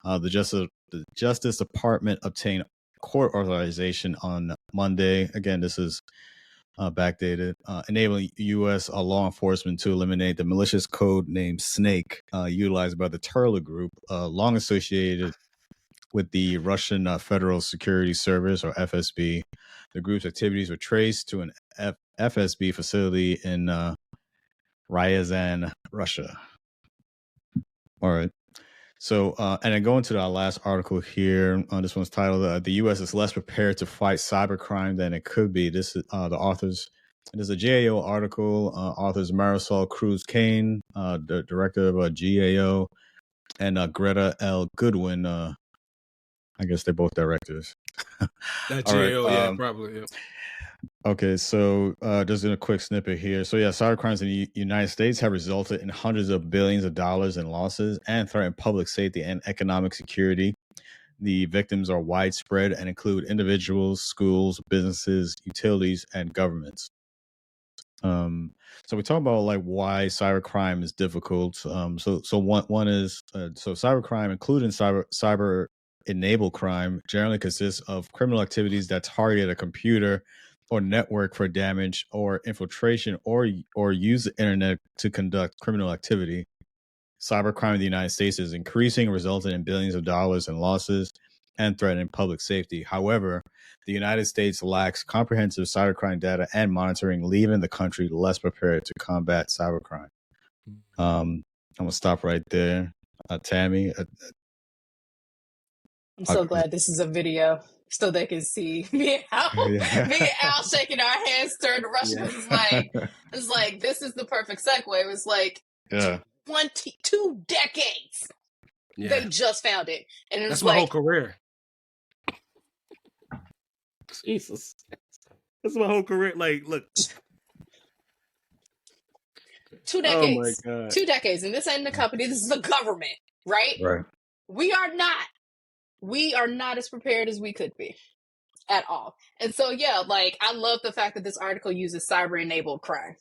The Justice Department obtained court authorization on Monday. Again, this is backdated, enabling U.S. law enforcement to eliminate the malicious code named Snake, utilized by the Turla Group, long associated with the Russian Federal Security Service, or FSB. The group's activities were traced to an FSB facility in Ryazan, Russia. All right. So, and then going to our last article here, this one's titled, The U.S. is less prepared to fight cybercrime than it could be. This is the authors. There's a GAO article, authors Marisol Cruz-Kane, the director of GAO, and Greta L. Goodwin. I guess they're both directors. That GAO, yeah, probably, yeah. Okay, so just in a quick snippet here. So yeah, cybercrimes in the United States have resulted in hundreds of billions of dollars in losses and threaten public safety and economic security. The victims are widespread and include individuals, schools, businesses, utilities, and governments. So we talk about like why cybercrime is difficult. So one is so cybercrime, including cyber enabled crime, generally consists of criminal activities that target a computer or network for damage or infiltration, or use the internet to conduct criminal activity. Cybercrime in the United States is increasing, resulting in billions of dollars in losses and threatening public safety. However, the United States lacks comprehensive cybercrime data and monitoring, leaving the country less prepared to combat cybercrime. I'm gonna stop right there. Tammy, I'm so glad this is a video so they can see me and Al shaking our heads during the Russian. Yeah. It's like this is the perfect segue. It was like 2 decades. Yeah. They just found it, and it's that's my whole career. Jesus, that's my whole career. Like, look, 2 decades. Oh my God. 2 decades, and this ain't the company. This is the government, right? Right. We are not as prepared as we could be at all. And so, yeah, like I love the fact that this article uses cyber-enabled crime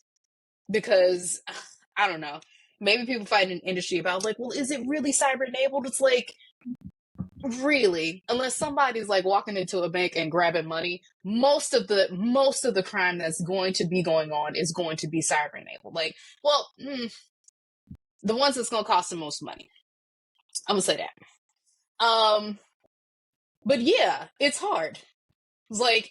because I don't know. Maybe people fight in an industry about like, well, is it really cyber-enabled? It's like, really, unless somebody's like walking into a bank and grabbing money, most of the crime that's going to be going on is going to be cyber-enabled. Like, well, the ones that's going to cost the most money. I'm gonna say that. But yeah, it's hard. It's like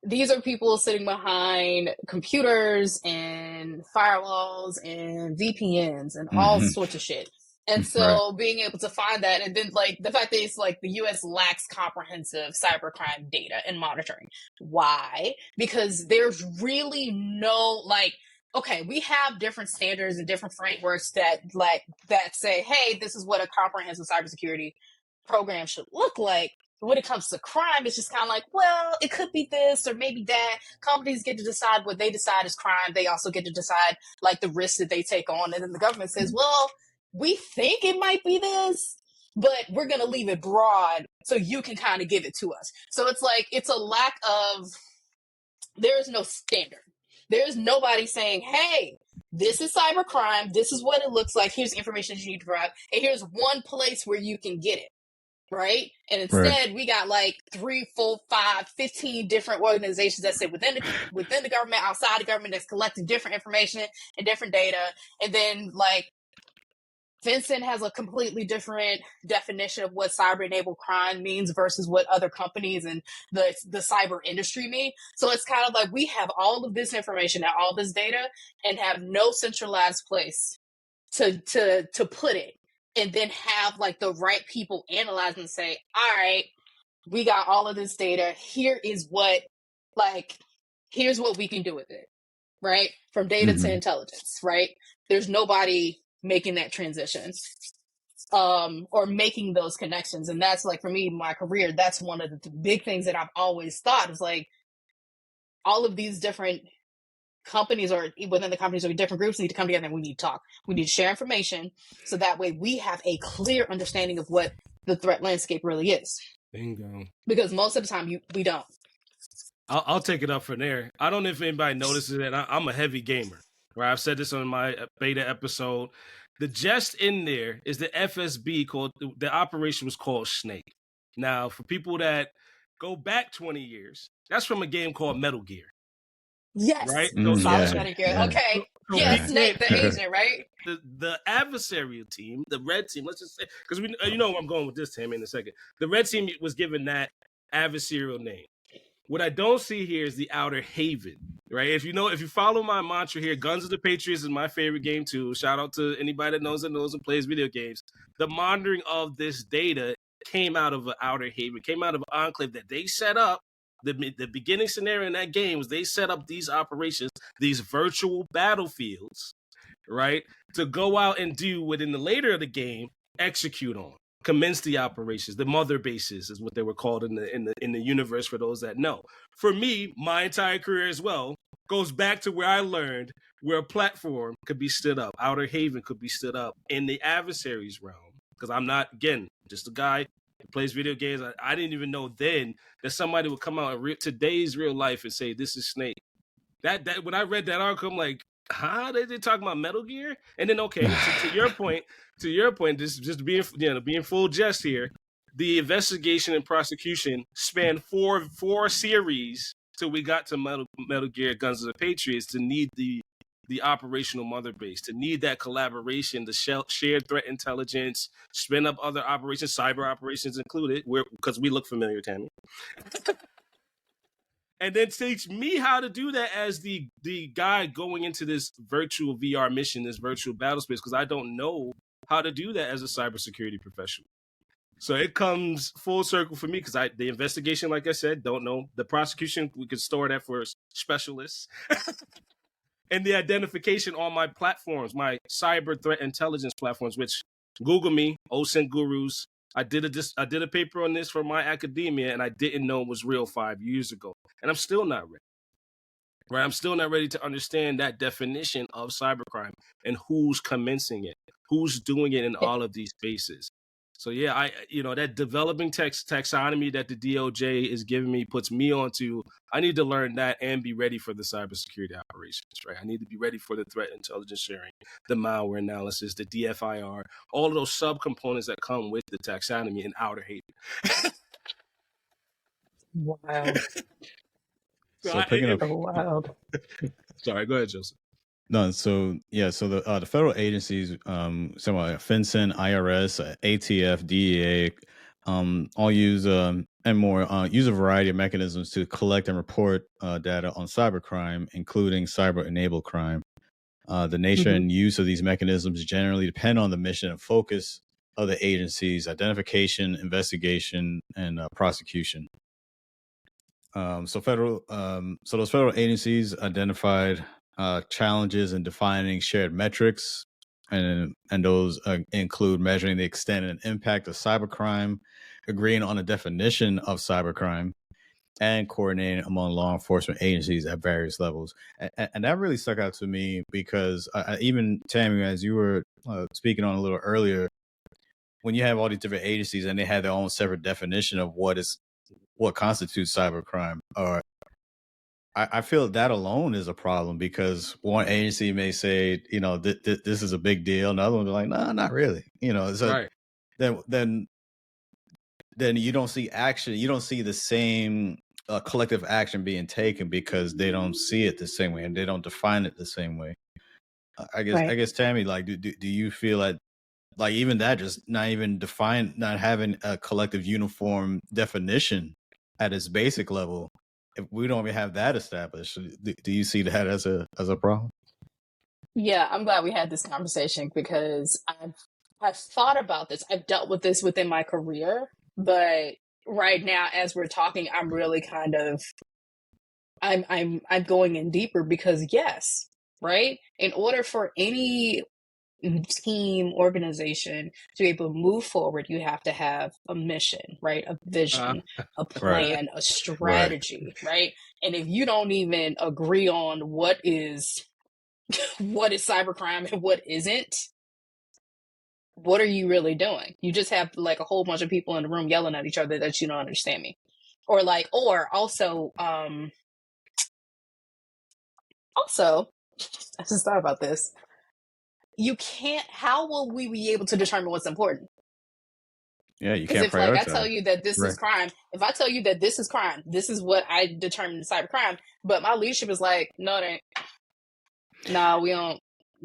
these are people sitting behind computers and firewalls and VPNs and all sorts of shit. And so being able to find that, and then like the fact that it's like the US lacks comprehensive cybercrime data and monitoring. Why? Because there's really no like, okay, we have different standards and different frameworks that say, hey, this is what a comprehensive cybersecurity program should look like. When it comes to crime, it's just kind of like, well, it could be this or maybe that. Companies get to decide what they decide is crime. They also get to decide like the risks that they take on. And then the government says, well, we think it might be this, but we're going to leave it broad so you can kind of give it to us. So it's like, it's a lack of, there is no standard. There's nobody saying, hey, this is cybercrime. This is what it looks like. Here's the information that you need to provide. And here's one place where you can get it. Right. And instead we got like 3, 4, 5, 15 different organizations that sit within the government, outside the government, that's collecting different information and different data. And then like Vincent has a completely different definition of what cyber-enabled crime means versus what other companies and the cyber industry mean. So it's kind of like we have all of this information and all this data and have no centralized place to put it. and then have like the right people analyze and say, all right, we got all of this data. Here's what we can do with it, right? From data to intelligence, right? There's nobody making that transition or making those connections. And that's like, for me, my career, that's one of the big things that I've always thought is like, all of these different companies or within the companies or different groups need to come together and we need to talk. We need to share information so that way we have a clear understanding of what the threat landscape really is. Bingo. Because most of the time we don't. I'll take it up from there. I don't know if anybody notices it. I'm a heavy gamer, right? I've said this on my beta episode. The jest in there is the FSB the operation was called Snake. Now, for people that go back 20 years, that's from a game called Metal Gear. Yes. Right? Metal Gear. Okay. Yeah, Snake, the agent, right? The adversarial team, the red team, let's just say, because you know where I'm going with this, Tammy, in a second. The red team was given that adversarial name. What I don't see here is the Outer Haven, right? If you follow my mantra here, Guns of the Patriots is my favorite game too. Shout out to anybody that knows and plays video games. The monitoring of this data came out of an Outer Haven, came out of an enclave that they set up. The beginning scenario in that game was they set up these operations, these virtual battlefields, right, to go out and do what in the later of the game execute on. Commence the operations. The mother bases is what they were called in the universe, for those that know. For me, my entire career as well goes back to where I learned where a platform could be stood up, Outer Haven could be stood up in the adversaries realm. Because I'm not, again, just a guy who plays video games. I didn't even know then that somebody would come out in today's real life and say, this is Snake. That when I read that article, I'm like, huh? They talking about Metal Gear? And then, okay, to your point, just being full jest here, the investigation and prosecution spanned four series till we got to Metal Gear Guns of the Patriots to need the operational mother base, to need that collaboration, the shared threat intelligence, spin up other operations, cyber operations included, because we look familiar, Tammy. And then teach me how to do that as the guy going into this virtual VR mission, this virtual battle space, because I don't know how to do that as a cybersecurity professional. So it comes full circle for me because the investigation, like I said, don't know. The prosecution, we could store that for specialists. And the identification on my platforms, my cyber threat intelligence platforms, which Google me, OSINT Gurus. I did a paper on this for my academia, and I didn't know it was real 5 years ago. And I'm still not ready. Right? I'm still not ready to understand that definition of cybercrime and who's commencing it, who's doing it in all of these spaces. So yeah, that developing taxonomy that the DOJ is giving me puts me onto. I need to learn that and be ready for the cybersecurity operations. Right, I need to be ready for the threat intelligence sharing, the malware analysis, the DFIR, all of those subcomponents that come with the taxonomy in Outer Haven. Wow. So picking up. Wild. Sorry, go ahead, Joseph. No, so the federal agencies, so like FinCEN, IRS, ATF, DEA, all use use a variety of mechanisms to collect and report data on cybercrime, including cyber-enabled crime. The nature and use of these mechanisms generally depend on the mission and focus of the agency's identification, investigation, and prosecution. So those federal agencies identified challenges in defining shared metrics, and those include measuring the extent and impact of cybercrime, agreeing on a definition of cybercrime, and coordinating among law enforcement agencies at various levels. And that really stuck out to me because even Tammy, as you were speaking on a little earlier, when you have all these different agencies and they have their own separate definition of what constitutes cybercrime, or I feel that alone is a problem, because one agency may say, this is a big deal. Another one will be like, no, not really. So right. Then you don't see action. You don't see the same collective action being taken because they don't see it the same way and they don't define it the same way. I guess Tammy, like, do you feel like even that, just not even define, not having a collective uniform definition at its basic level, if we don't even have that established, do you see that as a problem? Yeah, I'm glad we had this conversation because I've thought about this. I've dealt with this within my career, but right now, as we're talking, I'm really kind of I'm going in deeper because yes, right? In order for any team organization to be able to move forward, you have to have a mission, right? A vision, a Right. plan, a strategy, right? And if you don't even agree on what is cybercrime and what isn't, what are you really doing? You just have like a whole bunch of people in the room yelling at each other that you don't understand me. Or also I just thought about this. You can't, how will we be able to determine what's important? Yeah, you Because can't if like I prioritize. tell you that this is crime, if I tell you that this is crime, this is what I determine cybercrime, but my leadership is like, no, it ain't. No,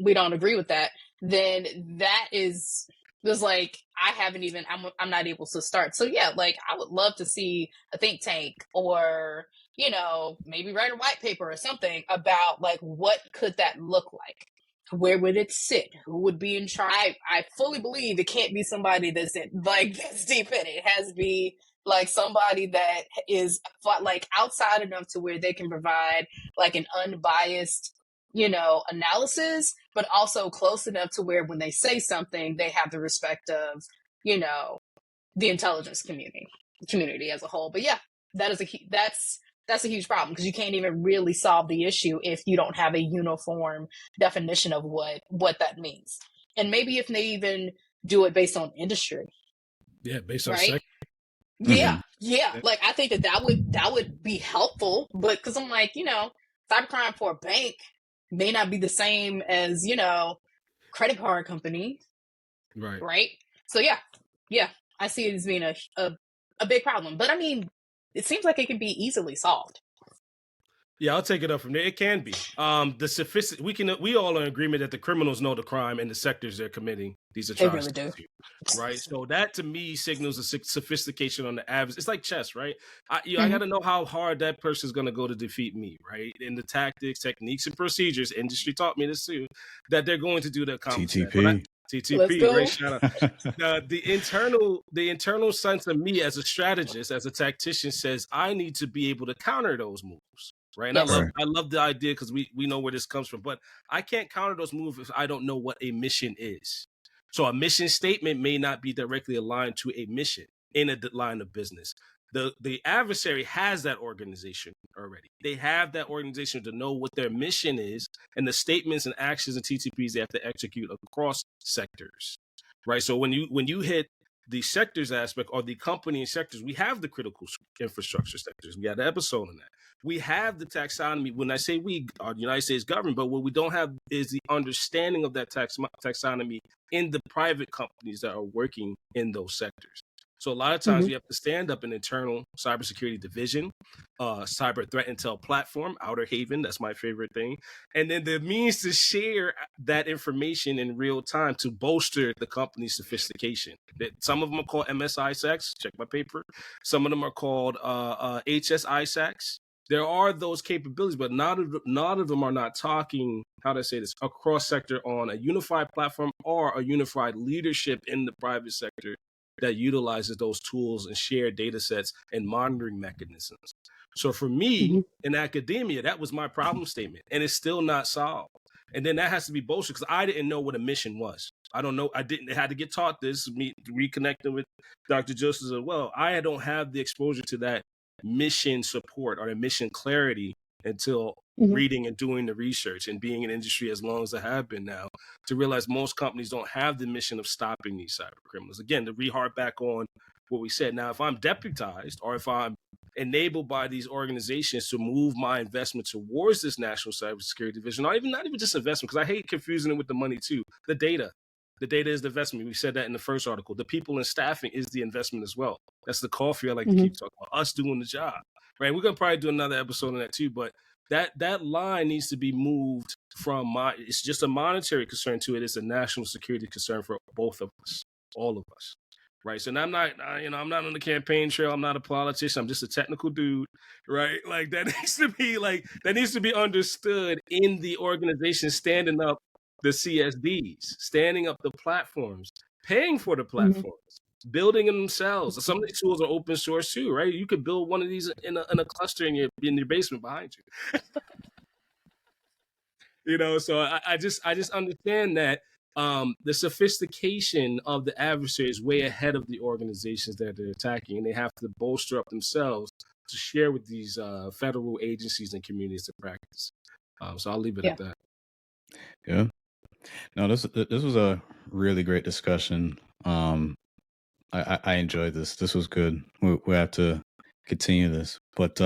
we don't agree with that, then that is just like I'm not able to start. So yeah, like I would love to see a think tank or, you know, maybe write a white paper or something about like what could that look like? Where would it sit? Who would be in charge? I fully believe it can't be somebody that's that's deep in it. It has to be like somebody that is like outside enough to where they can provide like an unbiased, you know, analysis, but also close enough to where when they say something, they have the respect of, you know, the intelligence community as a whole. But yeah, that's a huge problem because you can't even really solve the issue if you don't have a uniform definition of what that means. And maybe if they even do it based on industry. Yeah, based on right? sector. Yeah. Like I think that would be helpful, but because I'm like, you know, cybercrime for a bank may not be the same as, you know, credit card company. Right. So yeah, I see it as being a big problem. But I mean, it seems like it can be easily solved. Yeah, I'll take it up from there. It can be. We all are in agreement that the criminals know the crime and the sectors they're committing these atrocities. They really do. Right. So that to me signals a sophistication on the average. It's like chess, right? I got to know how hard that person's going to go to defeat me, right? And the tactics, techniques, and procedures, industry taught me this too, that they're going to do to accomplish that. But TTP, great shout out. The internal sense of me as a strategist, as a tactician says I need to be able to counter those moves. Right. And I love the idea because we know where this comes from, but I can't counter those moves if I don't know what a mission is. So a mission statement may not be directly aligned to a mission in a line of business. The adversary has that organization already. They have that organization to know what their mission is and the statements and actions and TTPs they have to execute across sectors. Right. So when you hit the sectors aspect or the company and sectors, we have the critical infrastructure sectors. We had an episode on that. We have the taxonomy. When I say we, the United States government, but what we don't have is the understanding of that taxonomy in the private companies that are working in those sectors. So a lot of times you have to stand up an internal cybersecurity division, cyber threat intel platform, Outer Haven, that's my favorite thing. And then the means to share that information in real time to bolster the company's sophistication. Some of them are called MSISACs, check my paper. Some of them are called HSISACs. There are those capabilities, but not of them are not talking, how to say this, across sector on a unified platform or a unified leadership in the private sector that utilizes those tools and shared data sets and monitoring mechanisms. So for me in academia, that was my problem statement, and it's still not solved. And then that has to be bolstered because I didn't know what a mission was. I don't know. I had to get taught this, me reconnecting with Dr. Joseph as well. I don't have the exposure to that mission support or the mission clarity until reading and doing the research and being in industry as long as I have been now to realize most companies don't have the mission of stopping these cyber criminals. Again, to re-harp back on what we said. Now, if I'm deputized or if I'm enabled by these organizations to move my investment towards this national cybersecurity division, not even just investment, because I hate confusing it with the money too. The data is the investment. We said that in the first article. The people and staffing is the investment as well. That's the coffee I like to keep talking about, us doing the job, right? We're going to probably do another episode on that too, but that line needs to be moved from it's just a monetary concern to it. It's a national security concern for both of us, all of us, right? So I'm not, I'm not on the campaign trail. I'm not a politician. I'm just a technical dude, right? Like that needs to be understood in the organization, standing up the CSDs, standing up the platforms paying for the platforms, building them themselves. Some of these tools are open source too, right? You could build one of these in a cluster in your basement behind you. You know, so I just understand that the sophistication of the adversary is way ahead of the organizations that they're attacking, and they have to bolster up themselves to share with these federal agencies and communities to practice. So I'll leave it at that. Yeah. No, this was a really great discussion. I enjoyed this. This was good. We have to continue this, but